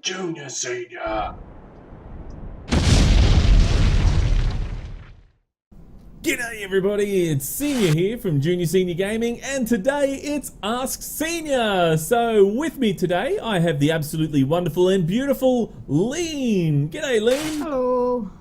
Junior, senior. G'day everybody, it's Senior here from Junior Senior Gaming, and today it's Ask Senior. So with me today I have the absolutely wonderful and beautiful Lean. G'day Lean. Hello.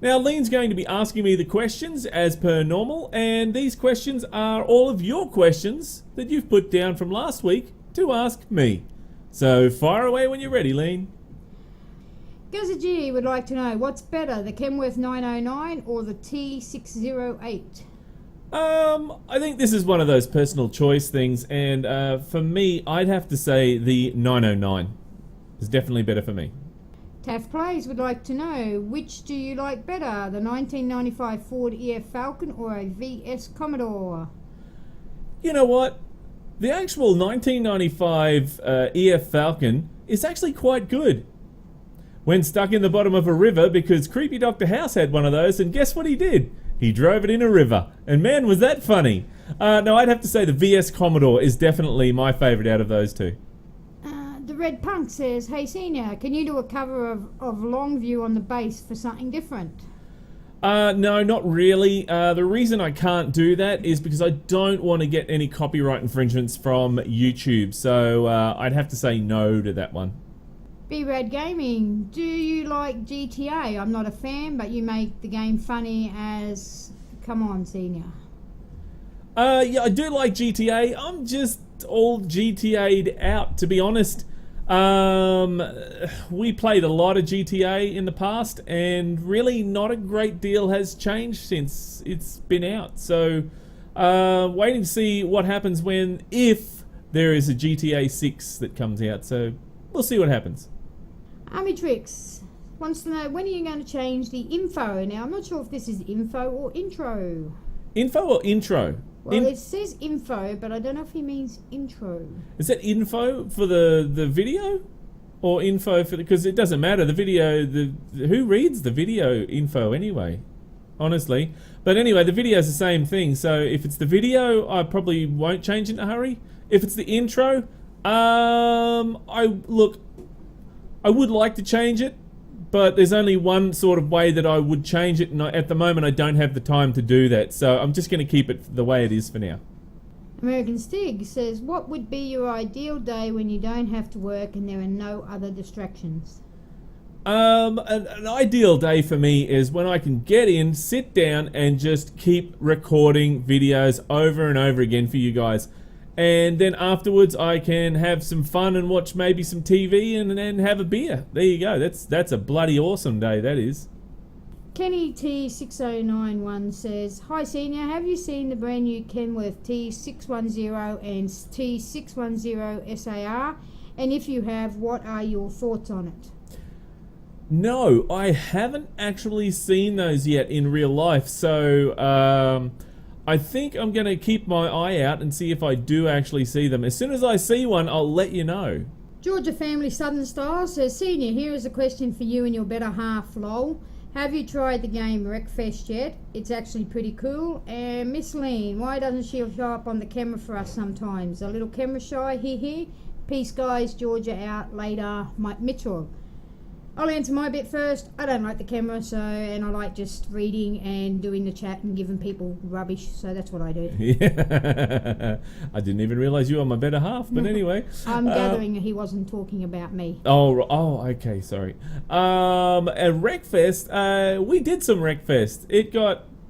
Now Lean's going to be asking me the questions as per normal, and these questions are all of your questions that you've put down from last week to ask me. So fire away when you're ready, Lean. Gazza G would like to know, what's better, the Kenworth 909 or the T608? I think this is one of those personal choice things, and for me, I'd have to say the 909 is definitely better for me. Taff Plays would like to know, which do you like better, the 1995 Ford EF Falcon or a VS Commodore? You know what? The actual 1995 EF Falcon is actually quite good. When stuck in the bottom of a river, because Creepy Dr. House had one of those, and guess what he did? He drove it in a river, and man was that funny. No, I'd have to say the VS Commodore is definitely my favourite out of those two. The Red Punk says, hey Senior, can you do a cover of Longview on the bass for something different? No, not really. The reason I can't do that is because I don't want to get any copyright infringements from YouTube, so I'd have to say no to that one. B-Rad Gaming, do you like GTA? I'm not a fan, but you make the game funny as... Come on, Senior. Yeah, I do like GTA. I'm just all GTA'd out, to be honest. We played a lot of GTA in the past, and really not a great deal has changed since it's been out. So, waiting to see what happens if there is a GTA 6 that comes out. So, we'll see what happens. Army Tricks wants to know, when are you going to change the info? Now, I'm not sure if this is info or intro. Info or intro? Well, it says info, but I don't know if he means intro. Is that info for the video? Or info for because it doesn't matter. The video, who reads the video info anyway? Honestly. But anyway, the video is the same thing. So if it's the video, I probably won't change in a hurry. If it's the intro, I would like to change it, but there's only one sort of way that I would change it, and at the moment I don't have the time to do that, so I'm just going to keep it the way it is for now. American Stig says, what would be your ideal day when you don't have to work and there are no other distractions? An ideal day for me is when I can get in, sit down, and just keep recording videos over and over again for you guys. And then afterwards I can have some fun and watch maybe some TV and then have a beer. There you go. That's a bloody awesome day, that is. Kenny T6091 says, hi Senior, have you seen the brand new Kenworth T610 and T610 SAR? And if you have, what are your thoughts on it? No, I haven't actually seen those yet in real life, so I think I'm going to keep my eye out and see if I do actually see them. As soon as I see one, I'll let you know. Georgia Family Southern Style says, Senior, here is a question for you and your better half, lol. Have you tried the game Wreckfest yet? It's actually pretty cool. And Miss Lean, why doesn't she show up on the camera for us sometimes? A little camera shy, hee. Peace guys, Georgia out, later, Mike Mitchell. I'll answer my bit first. I don't like the camera, and I like just reading and doing the chat and giving people rubbish, so that's what I do. Yeah. I didn't even realise you were my better half, but anyway. I'm gathering he wasn't talking about me. Oh, okay, sorry. At Wreckfest, we did some Wreckfest.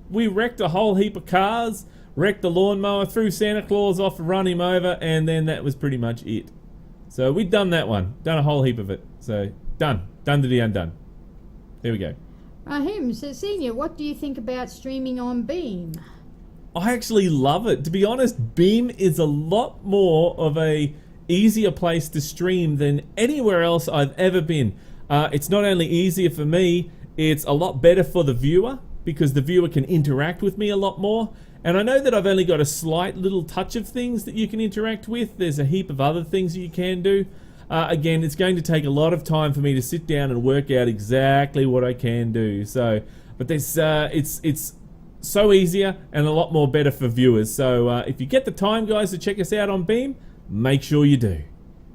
We wrecked a whole heap of cars, wrecked the lawnmower, threw Santa Claus off, run him over, and then that was pretty much it. So we'd done that one, done a whole heap of it, so done to the undone. There we go. Rahim says, Senior, what do you think about streaming on Beam? I actually love it. To be honest, Beam is a lot more of a easier place to stream than anywhere else I've ever been. It's not only easier for me, it's a lot better for the viewer, because the viewer can interact with me a lot more. And I know that I've only got a slight little touch of things that you can interact with. There's a heap of other things that you can do. Again, it's going to take a lot of time for me to sit down and work out exactly what I can do. So, but there's, it's so easier and a lot more better for viewers. So, if you get the time, guys, to check us out on Beam, make sure you do.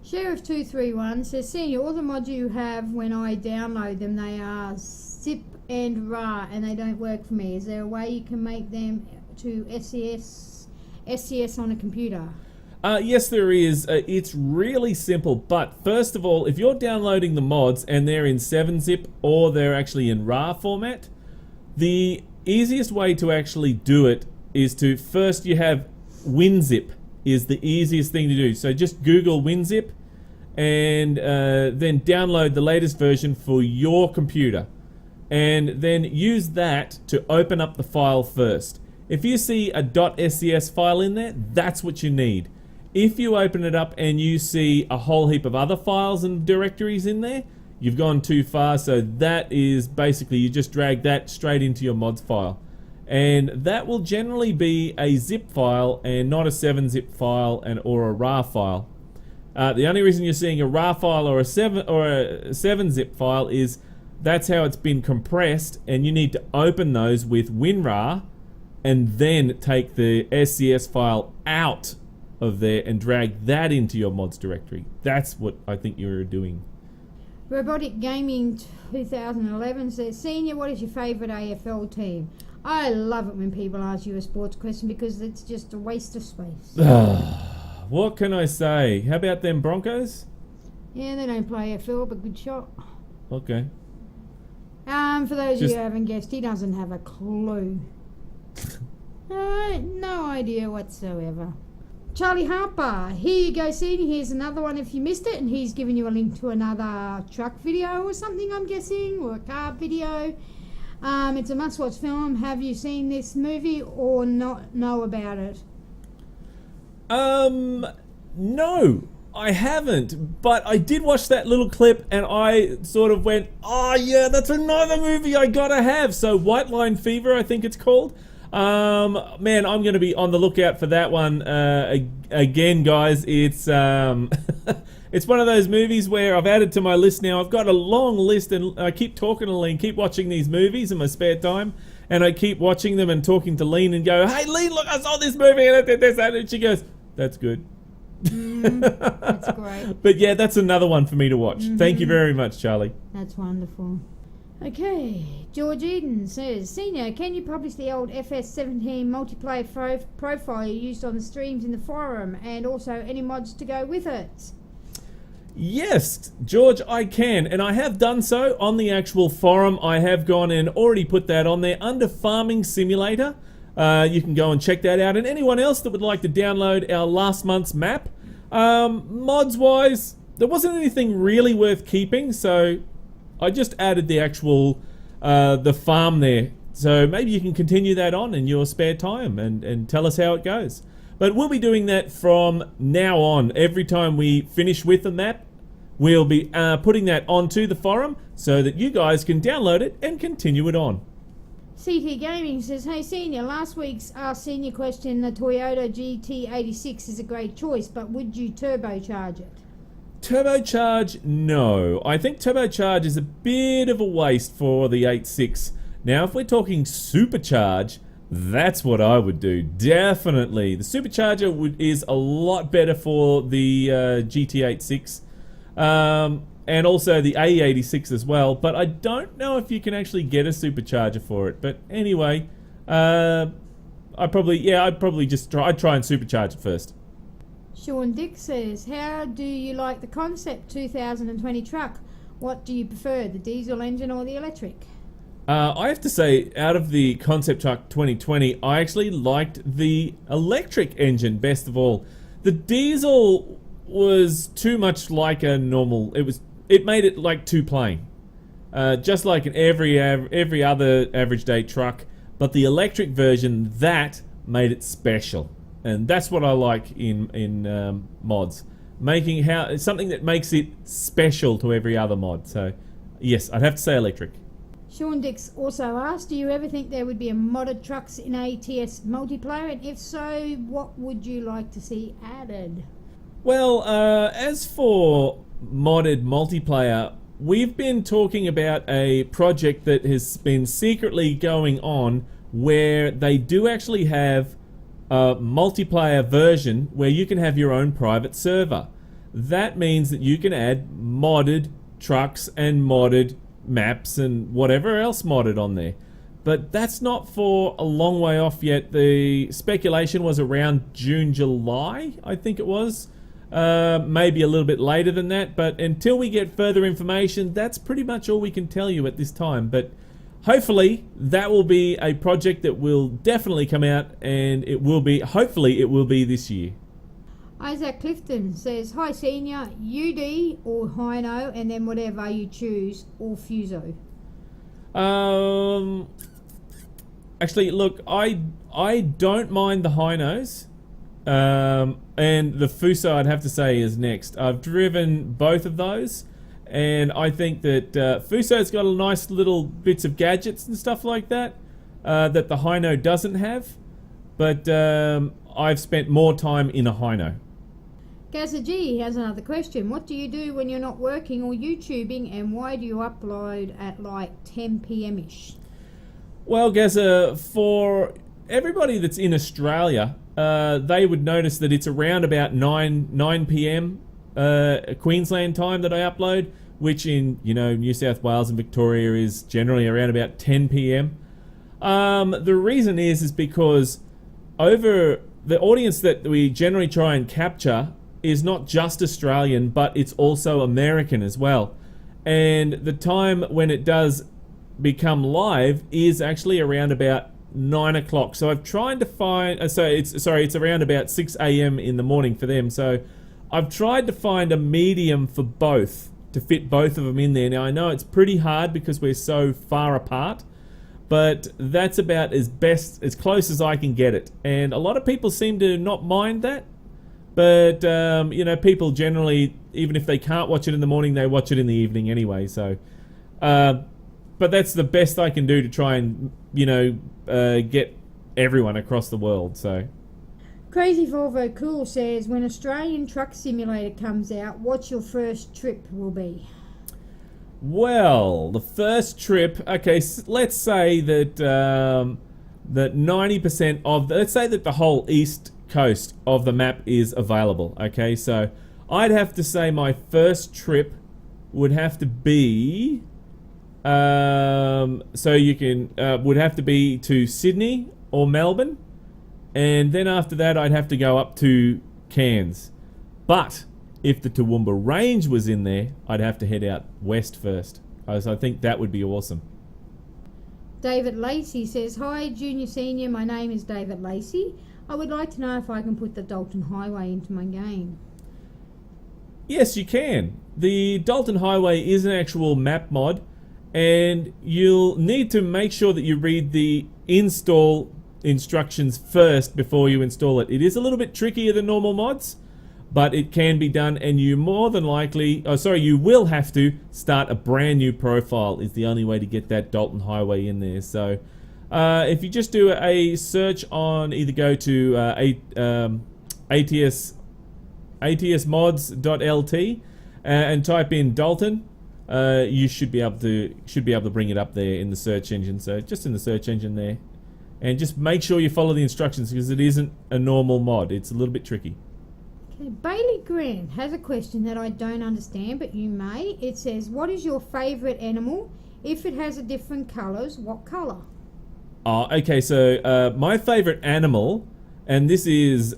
Sheriff231 says, Senior, all the mods you have, when I download them, they are zip and RAR and they don't work for me. Is there a way you can make them to SCS on a computer? Yes, there is. It's really simple. But first of all, if you're downloading the mods and they're in 7-zip or they're actually in RAR format, the easiest way to actually do it is to first you have WinZip is the easiest thing to do. So just Google WinZip and then download the latest version for your computer. And then use that to open up the file first. If you see a .scs file in there, that's what you need. If you open it up and you see a whole heap of other files and directories in there, you've gone too far. So that is basically, you just drag that straight into your mods file. And that will generally be a zip file and not a 7-zip file or a RAR file. The only reason you're seeing a RAR file or a 7-zip file is that's how it's been compressed, and you need to open those with WinRAR and then take the SCS file out of there and drag that into your mods directory. That's what I think you're doing. Robotic Gaming 2011 says, Senior, what is your favourite AFL team? I love it when people ask you a sports question because it's just a waste of space. What can I say? How about them Broncos? Yeah, they don't play AFL, but good shot. Okay. For those of you who haven't guessed, he doesn't have a clue. No idea whatsoever. Charlie Harper, here you go, Senior. Here's another one if you missed it, and he's given you a link to another truck video or something, I'm guessing, or a car video. It's a must-watch film. Have you seen this movie or not know about it? No, I haven't. But I did watch that little clip, and I sort of went, oh yeah, that's another movie I gotta have. So White Line Fever, I think it's called. Man, I'm going to be on the lookout for that one again, guys. It's it's one of those movies where I've added to my list now. I've got a long list, and I keep talking to Lean, keep watching these movies in my spare time, and I keep watching them and talking to Lean and go, hey, Lean, look, I saw this movie, and I did this, and she goes, that's good. That's great. But yeah, that's another one for me to watch. Thank you very much, Charlie. That's wonderful. Okay, George Eden says, Senior, can you publish the old FS17 multiplayer profile you used on the streams in the forum, and also any mods to go with it? Yes, George, I can, and I have done so on the actual forum. I have gone and already put that on there under Farming Simulator. You can go and check that out, and anyone else that would like to download our last month's map. Mods-wise, there wasn't anything really worth keeping, so I just added the actual the farm there. So maybe you can continue that on in your spare time and tell us how it goes. But we'll be doing that from now on. Every time we finish with the map, we'll be putting that onto the forum so that you guys can download it and continue it on. CT Gaming says, hey Senior, last week's Ask Senior question, the Toyota GT86 is a great choice, but would you turbocharge it? Turbocharge, no. I think turbocharge is a bit of a waste for the 8.6. Now, if we're talking supercharge, that's what I would do, definitely. The supercharger is a lot better for the GT86 and also the A86 as well, but I don't know if you can actually get a supercharger for it. But anyway, I'd probably try and supercharge it first. Sean Dick says, how do you like the concept 2020 truck? What do you prefer, the diesel engine or the electric? I have to say, out of the concept truck 2020, I actually liked the electric engine best of all. The diesel was too much like a normal. It made it like too plain, just like in every other average day truck. But the electric version, that made it special. And that's what I like in mods, making something that makes it special to every other mod. So, yes, I'd have to say electric. Sean Dix also asked, do you ever think there would be a modded trucks in ATS multiplayer? And if so, what would you like to see added? Well, as for modded multiplayer, we've been talking about a project that has been secretly going on where they do actually have a multiplayer version where you can have your own private server. that means that you can add modded trucks and modded maps and whatever else modded on there. But that's not for a long way off yet. The speculation was around June, July, I think it was. Maybe a little bit later than that, but until we get further information, that's pretty much all we can tell you at this time. But hopefully that will be a project that will definitely come out, and it will be, hopefully it will be this year. Isaac Clifton says, hi Senior, UD or Hino, and then whatever you choose, or Fuso. Actually, look, I don't mind the Hinos. And the Fuso, I'd have to say, is next. I've driven both of those, and I think that Fuso's got a nice little bits of gadgets and stuff like that that the Hino doesn't have. But I've spent more time in a Hino. Gaza G has another question. What do you do when you're not working or YouTubing, and why do you upload at like 10 p.m.ish? Well, Gaza, for everybody that's in Australia, they would notice that it's around about 9 p.m. Queensland time that I upload, which in New South Wales and Victoria is generally around about 10 p.m. The reason is because over the audience that we generally try and capture is not just Australian, but it's also American as well. And the time when it does become live is actually around about 9 o'clock. So I've tried to find, it's around about 6 a.m. in the morning for them. So I've tried to find a medium for both, to fit both of them in there. Now I know it's pretty hard because we're so far apart, but that's about as close as I can get it. And a lot of people seem to not mind that. But, people generally, even if they can't watch it in the morning, they watch it in the evening anyway. So, but that's the best I can do to try and, get everyone across the world. So, Crazy Volvo Cool says, when Australian Truck Simulator comes out, what's your first trip will be? Well, the first trip, okay, let's say that that 90% of, let's say that the whole east coast of the map is available. Okay, so I'd have to say my first trip would have to be would have to be to Sydney or Melbourne, and then after that I'd have to go up to Cairns. But if the Toowoomba Range was in there, I'd have to head out west first. So I think that would be awesome. David Lacey says, hi Junior Senior, my name is David Lacey. I would like to know if I can put the Dalton Highway into my game. Yes, you can. The Dalton Highway is an actual map mod, and you'll need to make sure that you read the install instructions first before you install it. It is a little bit trickier than normal mods, but it can be done, and you you will have to start a brand new profile is the only way to get that Dalton Highway in there. So if you just do a search on, either go to ATS mods.lt and type in Dalton, you should be able to bring it up there in the search engine. So just in the search engine there, and just make sure you follow the instructions, because it isn't a normal mod. It's a little bit tricky. Okay, Bailey Grant has a question that I don't understand, but you may. It says, what is your favourite animal? If it has a different colours, what colour? Oh, okay, so my favourite animal, and this is,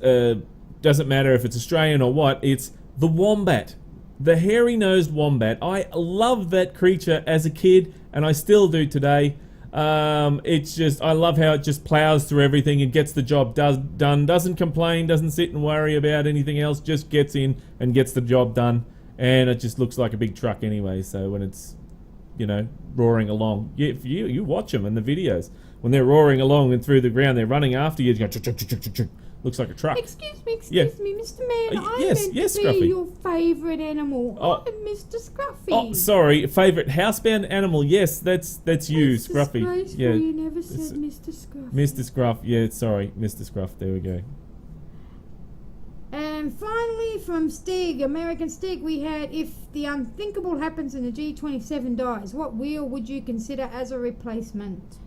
doesn't matter if it's Australian or what, it's the wombat. The hairy-nosed wombat. I loved that creature as a kid, and I still do today. It's just, I love how it just plows through everything and gets the job done, doesn't complain, doesn't sit and worry about anything else, just gets in and gets the job done, and it just looks like a big truck anyway. So when it's, roaring along, you watch them in the videos, when they're roaring along and through the ground, they're running after you, going, looks like a truck. Excuse me, Mr. Man. I yes, meant to Scruffy. be your favourite animal. Oh. I'm Mr. Scruffy. Oh, sorry, favourite housebound animal. Yes, that's you, Scruffy. Yeah, you never said Mr. Scruffy. Mr. Scruff. Yeah, sorry, Mr. Scruff. There we go. And finally, from Stig, American Stig, we had, if the unthinkable happens and the G27 dies, what wheel would you consider as a replacement?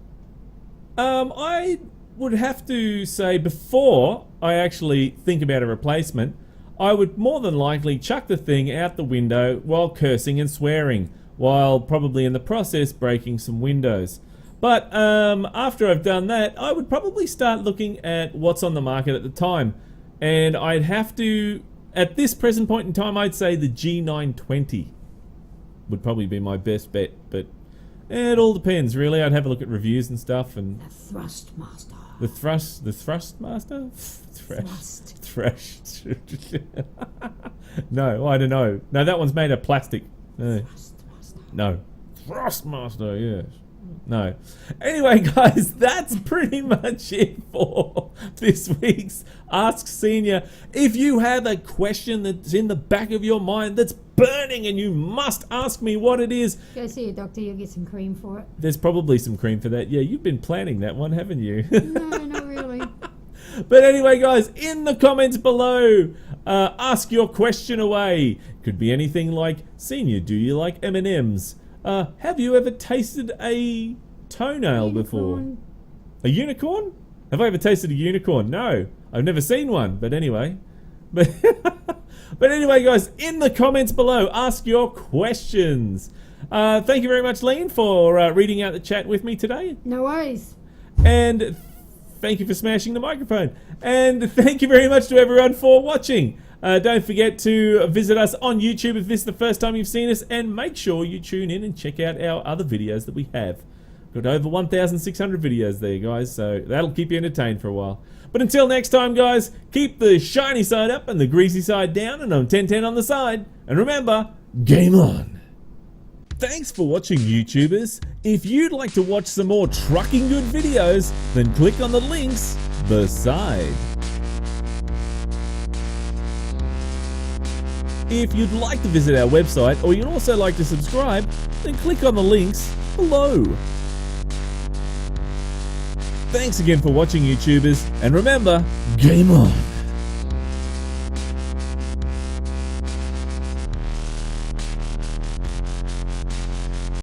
I would have to say, before I actually think about a replacement, I would more than likely chuck the thing out the window while cursing and swearing, while probably in the process breaking some windows. But after I've done that, I would probably start looking at what's on the market at the time. And I'd have to, at this present point in time, I'd say the G920 would probably be my best bet. But it all depends, really. I'd have a look at reviews and stuff. And The Thrustmaster. the Thrustmaster? Thrash. No, I don't know. No, that one's made of plastic. No. Thrustmaster, yes. No. Anyway, guys, that's pretty much it for this week's Ask Senior. If you have a question that's in the back of your mind that's burning and you must ask me what it is, Go see a doctor, you'll get some cream for it. there's probably some cream for that. Yeah, you've been planning that one, haven't you? No, not really. But anyway, guys, in the comments below, ask your question away. Could be anything like, Senior, do you like M&Ms? Have you ever tasted a toenail before? A unicorn? Have I ever tasted a unicorn? No, I've never seen one. But anyway, but anyway, guys, in the comments below, ask your questions. Thank you very much, Lean, for reading out the chat with me today. No worries. And thank you for smashing the microphone. And thank you very much to everyone for watching. Don't forget to visit us on YouTube if this is the first time you've seen us, and make sure you tune in and check out our other videos that we have. Got over 1,600 videos there, guys, so that'll keep you entertained for a while. But until next time, guys, keep the shiny side up and the greasy side down, and on 1010 on the side. And remember, game on! Thanks for watching, YouTubers. If you'd like to watch some more trucking good videos, then click on the links beside. If you'd like to visit our website, or you'd also like to subscribe, then click on the links below. Thanks again for watching, YouTubers, and remember, game on!